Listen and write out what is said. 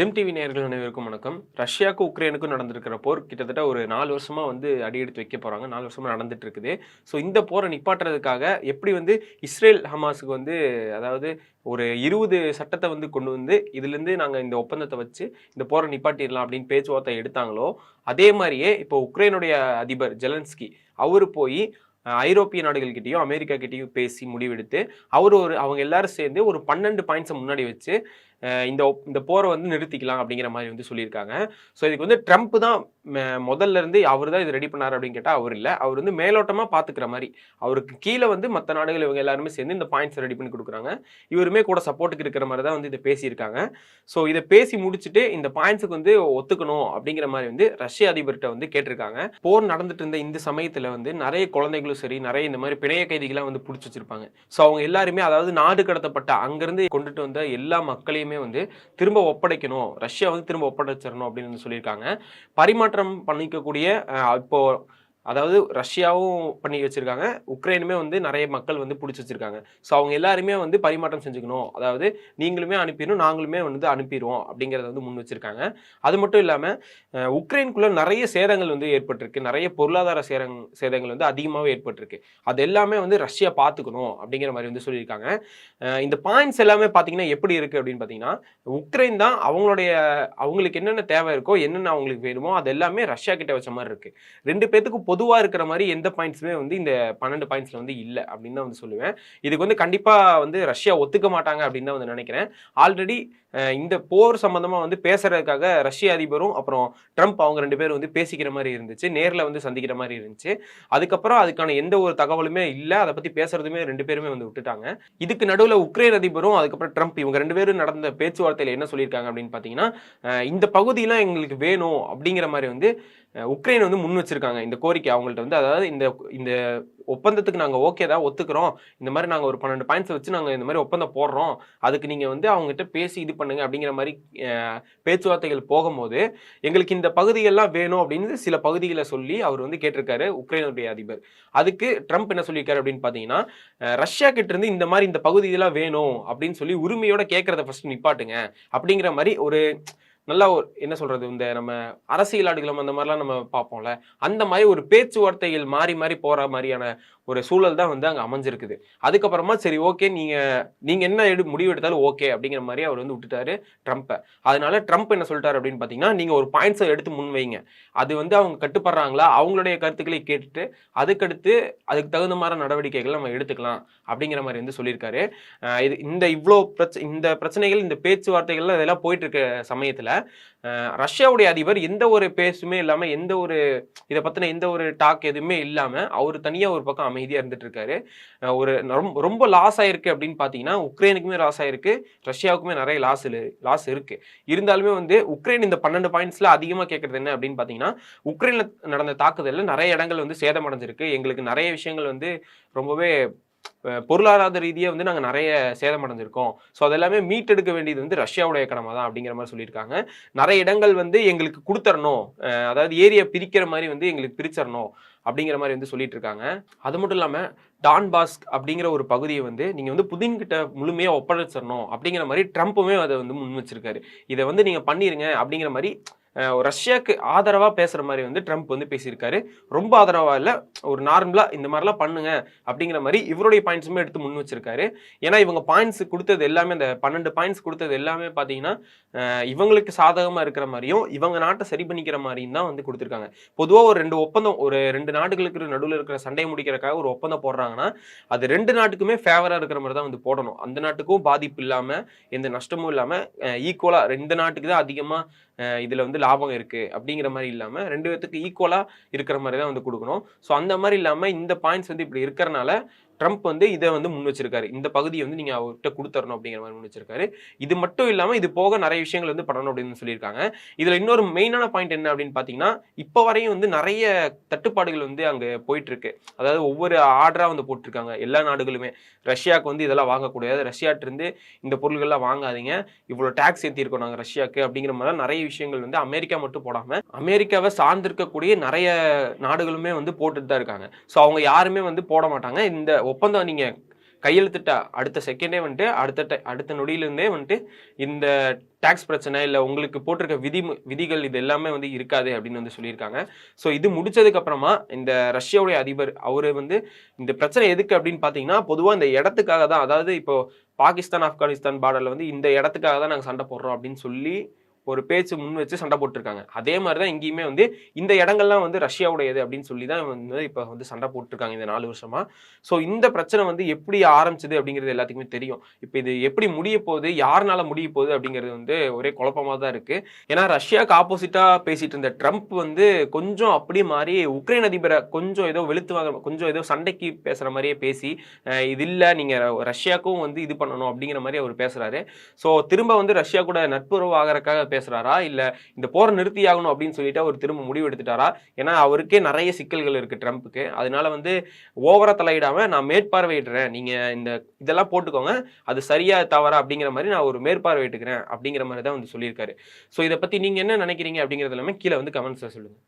GeM TV நேயர்கள் அனைவருக்கும் வணக்கம். ரஷ்யாவுக்கும் உக்ரைனுக்கும் நடந்திருக்கிற போர் கிட்டத்தட்ட ஒரு 4 வருஷமா அடி எடுத்து வைக்க போறாங்க. 4 வருஷமா நடந்துட்டு இருக்குது. ஸோ இந்த போரை நிப்பாட்டுறதுக்காக எப்படி இஸ்ரேல் ஹமாஸுக்கு அதாவது ஒரு 20 சட்டத்தை கொண்டு இதுலேருந்து நாங்கள் இந்த ஒப்பந்தத்தை வச்சு இந்த போரை நிப்பாட்டிடலாம் அப்படின்னு பேச்சுவார்த்தை எடுத்தாங்களோ, அதே மாதிரியே இப்போ உக்ரைனுடைய அதிபர் ஜெலன்ஸ்கி அவரு போய் ஐரோப்பிய நாடுகள்கிட்டயும் அமெரிக்கா கிட்டயும் பேசி முடிவெடுத்து அவங்க எல்லாரும் சேர்ந்து ஒரு 12 பாயிண்ட்ஸை முன்னாடி வச்சு இந்த போரை நிறுத்திக்கலாம் அப்படிங்கிற மாதிரி சொல்லியிருக்காங்க. ஸோ இதுக்கு ட்ரம்ப் தான் முதல்ல இருந்து அவர் தான் இது ரெடி பண்ணார் அப்படின்னு கேட்டால் அவர் இல்லை. அவர் மேலோட்டமாக பார்த்துக்கிற மாதிரி அவருக்கு கீழே மற்ற நாடுகள் இவங்க எல்லாருமே சேர்ந்து இந்த பாயிண்ட்ஸ் ரெடி பண்ணி கொடுக்குறாங்க. இவருமே கூட சப்போர்ட்டுக்கு இருக்கிற மாதிரி தான் இதை பேசியிருக்காங்க. ஸோ இதை பேசி முடிச்சுட்டு இந்த பாயிண்ட்ஸுக்கு ஒத்துக்கணும் அப்படிங்கிற மாதிரி ரஷ்ய அதிபர்கிட்ட கேட்டிருக்காங்க. போர் நடந்துட்டு இருந்த இந்த சமயத்தில் நிறைய குழந்தைகளும் சரி, நிறைய இந்த மாதிரி பிணைய கைதிகளாக பிடிச்சி வச்சிருப்பாங்க. ஸோ அவங்க எல்லாருமே அதாவது நாடு கடத்தப்பட்ட அங்கிருந்து கொண்டுட்டு வந்த எல்லா மக்களையுமே திரும்ப ஒப்படைக்கணும், ரஷ்யா திரும்ப ஒப்படைச்சிடணும் அப்படின்னு சொல்லியிருக்காங்க. பரிமாற்றம் பண்ணிக்கக்கூடிய இப்போ அதாவது ரஷ்யாவும் பண்ணி வச்சிருக்காங்க, உக்ரைனுமே நிறைய மக்கள் பிடிச்சி வச்சிருக்காங்க. ஸோ அவங்க எல்லாருமே பரிமாற்றம் செஞ்சுக்கணும், அதாவது நீங்களுமே அனுப்பிடணும், நாங்களுமே அனுப்பிடுவோம் அப்படிங்கிறத முன் வச்சிருக்காங்க. அது மட்டும் இல்லாமல் உக்ரைனுக்குள்ள நிறைய சேதங்கள் ஏற்பட்டிருக்கு, நிறைய பொருளாதார சேதங்கள் அதிகமாகவே ஏற்பட்டிருக்கு. அது எல்லாமே ரஷ்யா பார்த்துக்கணும் அப்படிங்கிற மாதிரி சொல்லியிருக்காங்க. இந்த பாயிண்ட்ஸ் எல்லாமே பார்த்தீங்கன்னா எப்படி இருக்குது அப்படின்னு பார்த்தீங்கன்னா, உக்ரைன் தான் அவங்களுக்கு என்னென்ன தேவை இருக்கோ, என்னென்ன அவங்களுக்கு வேணுமோ அது எல்லாமே ரஷ்யா கிட்ட வச்ச மாதிரி இருக்குது. ரெண்டு பேத்துக்கும் பொதுவாக இருக்கிற மாதிரி எந்த பாயிண்ட்ஸுமே இந்த 12 பாயிண்ட்ஸில் இல்லை அப்படின்னு தான் சொல்லுவேன். இதுக்கு கண்டிப்பாக ரஷ்யா ஒத்துக்க மாட்டாங்க அப்படின்னு தான் நினைக்கிறேன். ஆல்ரெடி இந்த போர் சம்பந்தமாக பேசுறதுக்காக ரஷ்ய அதிபரும் அப்புறம் ட்ரம்ப் அவங்க 2 பேரும் பேசிக்கிற மாதிரி இருந்துச்சு, நேரில் சந்திக்கிற மாதிரி இருந்துச்சு. அதுக்கப்புறம் அதுக்கான எந்த ஒரு தகவலுமே இல்லை, அதை பற்றி பேசுறதுமே 2 பேருமே விட்டுட்டாங்க. இதுக்கு நடுவில் உக்ரைன் அதிபரும் அதுக்கப்புறம் ட்ரம்ப் இவங்க 2 பேரும் நடந்த பேச்சுவார்த்தையில் என்ன சொல்லியிருக்காங்க அப்படின்னு பார்த்தீங்கன்னா, இந்த பகுதியெலாம் எங்களுக்கு வேணும் அப்படிங்கிற மாதிரி உக்ரைன் முன் வச்சிருக்காங்க இந்த கோரிக்கை அவங்கள்ட்ட. அதாவது இந்த ஒப்பந்தத்துக்கு நாங்கள் ஓகே தான் ஒத்துக்கிறோம், இந்த மாதிரி நாங்கள் ஒரு 12 பாயிண்ட்ஸ் வச்சு நாங்கள் இந்த மாதிரி ஒப்பந்தம் போடுறோம், அதுக்கு நீங்கள் அவங்ககிட்ட பேசி இது பண்ணுங்க அப்படிங்கிற மாதிரி பேச்சுவார்த்தைகள் போகும்போது எங்களுக்கு இந்த பகுதிகள்லாம் வேணும் அப்படின்னு சில பகுதிகளை சொல்லி அவர் கேட்டிருக்காரு உக்ரைனுடைய அதிபர். அதுக்கு ட்ரம்ப் என்ன சொல்லியிருக்காரு அப்படின்னு பார்த்தீங்கன்னா, ரஷ்யா கிட்ட இருந்து இந்த மாதிரி இந்த பகுதியெல்லாம் வேணும் அப்படின்னு சொல்லி உரிமையோட கேட்கறத ஃபர்ஸ்ட் நிப்பாட்டுங்க அப்படிங்கிற மாதிரி ஒரு நல்லா என்ன சொல்றது, இந்த நம்ம அரசியல் நாடுகளும் அந்த மாதிரிலாம் நம்ம பார்ப்போம்ல, அந்த மாதிரி ஒரு பேச்சுவார்த்தைகள் மாறி மாறி போற மாதிரியான ஒரு சூழல் தான் அங்கே அமைஞ்சிருக்குது. அதுக்கப்புறமா சரி ஓகே, நீங்க என்ன முடிவு எடுத்தாலும் ஓகே அப்படிங்கிற மாதிரி அவர் விட்டுட்டாரு ட்ரம்ப்பை. அதனால ட்ரம்ப் என்ன சொல்லிட்டாரு அப்படின்னு பார்த்தீங்கன்னா, நீங்க ஒரு பாயிண்ட்ஸை எடுத்து முன் வைங்க, அது அவங்க கட்டுப்படுறாங்களா அவங்களுடைய கருத்துக்களை கேட்டுட்டு அதுக்கு தகுந்த மாதிரி நடவடிக்கைகள் நம்ம எடுத்துக்கலாம் அப்படிங்கிற மாதிரி சொல்லியிருக்காரு. இந்த பிரச்சனைகள், இந்த பேச்சுவார்த்தைகள்லாம் இதெல்லாம் போயிட்டு இருக்க சமயத்தில் ரஷ்யாவுடைய அதிபர் எந்த ஒரு பேசுமே இல்லாம, எந்த ஒரு இதை பத்தின எந்த ஒரு டாக் எதுவுமே இல்லாம அவர் தனியா ஒரு பக்கம் அமைதியா இருந்துட்டு இருக்காரு. ஒரு ரொம்ப லாஸ் ஆயிருக்கு அப்படின்னு பாத்தீங்கன்னா, உக்ரைனுக்குமே லாஸ் ஆயிருக்கு, ரஷ்யாவுக்குமே நிறைய லாஸ் இருக்கு. இருந்தாலுமே உக்ரைன் இந்த 12 பாயிண்ட்ஸ்ல அதிகமா கேட்கறது என்ன அப்படின்னு பாத்தீங்கன்னா, உக்ரைன்ல நடந்த தாக்குதல்ல நிறைய இடங்கள் சேதமடைஞ்சிருக்கு, எங்களுக்கு நிறைய விஷயங்கள் ரொம்பவே பொருளாதார ரீதியாக நாங்கள் நிறைய சேதமடைஞ்சிருக்கோம், ஸோ அதெல்லாமே மீட்டெடுக்க வேண்டியது ரஷ்யாவுடைய கடமை தான் அப்படிங்கிற மாதிரி சொல்லியிருக்காங்க. நிறைய இடங்கள் எங்களுக்கு கொடுத்துடணும், அதாவது ஏரியா பிரிக்கிற மாதிரி எங்களுக்கு பிரிச்சிடணும் அப்படிங்கிற மாதிரி சொல்லிட்டு இருக்காங்க. அது மட்டும் இல்லாமல் டான்பாஸ்க் அப்படிங்கிற ஒரு பகுதியை நீங்கள் புதின் கிட்ட முழுமையாக ஒப்படைச்சிடணும் அப்படிங்கிற மாதிரி ட்ரம்ப்புமே அதை முன் வச்சிருக்காரு. இதை நீங்கள் பண்ணிருங்க அப்படிங்கிற மாதிரி ரஷ்யாவுக்கு ஆதரவாக பேசுகிற மாதிரி ட்ரம்ப் பேசியிருக்காரு. ரொம்ப ஆதரவாக இல்லை, ஒரு நார்மலாக இந்த மாதிரிலாம் பண்ணுங்க அப்படிங்கிற மாதிரி இவருடைய பாயிண்ட்ஸுமே எடுத்து முன் வச்சிருக்காரு. ஏன்னா இவங்க பாயிண்ட்ஸ் கொடுத்தது எல்லாமே, இந்த 12 பாயிண்ட்ஸ் கொடுத்தது எல்லாமே பார்த்தீங்கன்னா இவங்களுக்கு சாதகமாக இருக்கிற மாதிரியும் இவங்க நாட்டை சரி பண்ணிக்கிற மாதிரியும் தான் கொடுத்துருக்காங்க. பொதுவாக ஒரு 2 ஒப்பந்தம், ஒரு 2 நாடுகளுக்கு நடுவில் இருக்கிற சண்டையை முடிக்கிறதுக்காக ஒரு ஒப்பந்தம் போடுறாங்கன்னா அது 2 நாட்டுக்குமே ஃபேவராக இருக்கிற மாதிரி தான் போடணும். அந்த நாட்டுக்கும் பாதிப்பு இல்லாமல், எந்த நஷ்டமும் இல்லாமல், ஈக்குவலாக 2 நாட்டுக்கு தான் அதிகமாக இதில் லாபம் இருக்குது அப்படிங்கிற மாதிரி இல்லாமல் 2 பேத்துக்கு ஈக்குவலாக இருக்கிற மாதிரி தான் கொடுக்கணும். ஸோ அந்த மாதிரி இல்லாமல் இந்த பாயிண்ட்ஸ் இப்படி இருக்கிறனால ட்ரம்ப் இதை முன் வச்சிருக்காரு. இந்த பகுதியை நீங்கள் அவர்கிட்ட கொடுத்துடணும் அப்படிங்கிற மாதிரி முன் வச்சிருக்காரு. இது மட்டும் இல்லாமல் இது போக நிறைய விஷயங்கள் பண்ணணும் அப்படின்னு சொல்லியிருக்காங்க. இதில் இன்னொரு மெயினான பாயிண்ட் என்ன அப்படின்னு பார்த்தீங்கன்னா, இப்போ வரையும் நிறைய தட்டுப்பாடுகள் அங்கே போயிட்டு இருக்கு. அதாவது ஒவ்வொரு ஆர்டராக போட்டிருக்காங்க எல்லா நாடுகளுமே. ரஷ்யாவுக்கு இதெல்லாம் வாங்கக்கூடாது, ரஷ்யாட்டிருந்து இந்த பொருள்கள்லாம் வாங்காதீங்க, இவ்வளோ டேக்ஸ் ஏற்றிருக்கோம் நாங்கள் ரஷ்யாவுக்கு அப்படிங்கிற மாதிரி நிறைய விஷயங்கள் அமெரிக்கா மட்டும் போடாமல் அமெரிக்காவை சார்ந்திருக்கக்கூடிய நிறைய நாடுகளுமே போட்டுட்டு தான் இருக்காங்க. ஸோ அவங்க யாருமே போட மாட்டாங்க. இந்த ஒப்பந்தம் நீங்க கையெழுத்திட்ட அடுத்த செகண்டே வந்துட்டு அடுத்த நொடியிலிருந்தே வந்துட்டு இந்த டாக்ஸ் பிரச்சனை இல்லை உங்களுக்கு போட்டிருக்க விதிகள் இது எல்லாமே வந்து இருக்காது அப்படின்னு வந்து சொல்லியிருக்காங்க. ஸோ இது முடிச்சதுக்கு அப்புறமா இந்த ரஷ்யாவுடைய அதிபர் அவரு வந்து இந்த பிரச்சனை எதுக்கு அப்படின்னு பார்த்தீங்கன்னா பொதுவாக இந்த இடத்துக்காக தான், அதாவது இப்போ பாகிஸ்தான் ஆப்கானிஸ்தான் பார்டர்ல வந்து இந்த இடத்துக்காக தான் நாங்கள் சண்டை போடுறோம் அப்படின்னு சொல்லி ஒரு பேச்சு முன் வச்சு சண்டை போட்டுருக்காங்க. அதே மாதிரி தான் இங்கேயுமே வந்து இந்த இடங்கள்லாம் வந்து ரஷ்யாவுடையது அப்படின்னு சொல்லி தான் வந்து இப்போ வந்து சண்டை போட்டுருக்காங்க இந்த 4 வருஷமா. ஸோ இந்த பிரச்சனை வந்து எப்படி ஆரம்பிச்சது அப்படிங்கிறது எல்லாத்துக்குமே தெரியும். இப்போ இது எப்படி முடிய போகுது, யாருனால முடிய போகுது அப்படிங்கிறது வந்து ஒரே குழப்பமாக தான் இருக்கு. ஏன்னா ரஷ்யாவுக்கு ஆப்போசிட்டா பேசிட்டு இருந்த ட்ரம்ப் வந்து கொஞ்சம் அப்படியே மாறி உக்ரைன் அதிபரை கொஞ்சம் ஏதோ வெளுத்துவாங்க, கொஞ்சம் ஏதோ சண்டைக்கு பேசுற மாதிரியே பேசி இது இல்லை நீங்க ரஷ்யாவுக்கும் வந்து இது பண்ணணும் அப்படிங்கிற மாதிரி அவர் பேசுறாரு. ஸோ திரும்ப வந்து ரஷ்யா கூட நட்புறவு ஆகிறதுக்காக பேசுறாரா இல்ல இந்த போரை நிறுத்தி ஆகணும் அப்படின்னு சொல்லிட்டு அவர் திரும்ப முடிவு எடுத்துட்டாரா? ஏன்னா அவருக்கே நிறைய சிக்கல்கள் இருக்கு ட்ரம்ப்புக்கு. அதனால வந்து ஓவரா தலையிடாம நான் மேற்பார்வையிடுறேன், நீங்க இந்த இதெல்லாம் போட்டுக்கோங்க, அது சரியா தவறா அப்படிங்கிற மாதிரி நான் ஒரு மேற்பார்வையிட்டுக்கிறேன் அப்படிங்கிற மாதிரி தான் வந்து சொல்லியிருக்காரு. ஸோ இதை பத்தி நீங்க என்ன நினைக்கிறீங்க அப்படிங்கிறது எல்லாமே கீழே வந்து கமெண்ட்ஸ்ல சொல்லுங்க.